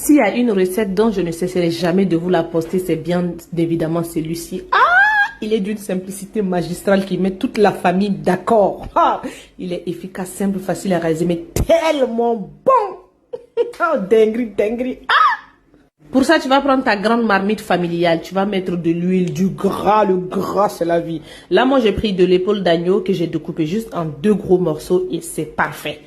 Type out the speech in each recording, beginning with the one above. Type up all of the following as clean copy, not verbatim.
S'il y a une recette dont je ne cesserai jamais de vous la poster, c'est bien évidemment celui-ci. Ah! Il est d'une simplicité magistrale qui met toute la famille d'accord. Ah! Il est efficace, simple, facile à réaliser, mais tellement bon! Oh, dinguerie, dinguerie. Ah! Pour ça, tu vas prendre ta grande marmite familiale. Tu vas mettre de l'huile, du gras. Le gras, c'est la vie. Là, moi, j'ai pris de l'épaule d'agneau que j'ai découpé juste en 2 gros morceaux et c'est parfait.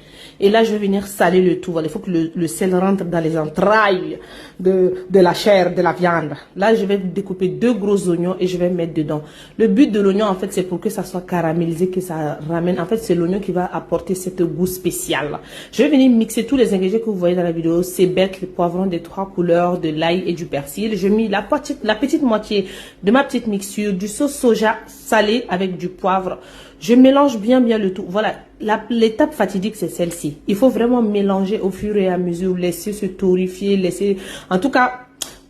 Et là, je vais venir saler le tout. Voilà, il faut que le sel rentre dans les entrailles de la chair, de la viande. Là, je vais découper 2 gros oignons et je vais mettre dedans. Le but de l'oignon, en fait, c'est pour que ça soit caramélisé, que ça ramène. En fait, c'est l'oignon qui va apporter cette goût spécial. Je vais venir mixer tous les ingrédients que vous voyez dans la vidéo. C'est bête, le poivron des 3 couleurs, de l'ail et du persil. Je mets la petite moitié de ma petite mixture, du sauce soja salé avec du poivre. Je mélange bien le tout. Voilà, l'étape fatidique, c'est celle-ci. Il faut vraiment mélanger au fur et à mesure, laisser se torréfier, laisser... En tout cas,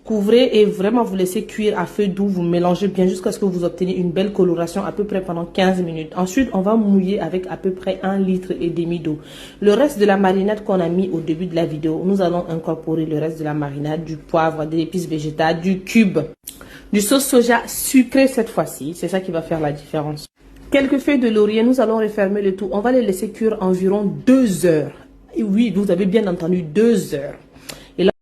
couvrez et vraiment vous laissez cuire à feu doux. Vous mélangez bien jusqu'à ce que vous obtenez une belle coloration à peu près pendant 15 minutes. Ensuite, on va mouiller avec à peu près 1,5 litre d'eau. Le reste de la marinade qu'on a mis au début de la vidéo, nous allons incorporer le reste de la marinade, du poivre, des épices végétales, du cube, du sauce soja sucré cette fois-ci. C'est ça qui va faire la différence. Quelques feuilles de laurier, nous allons refermer le tout. On va les laisser cuire environ 2 heures. Et oui, vous avez bien entendu, 2 heures.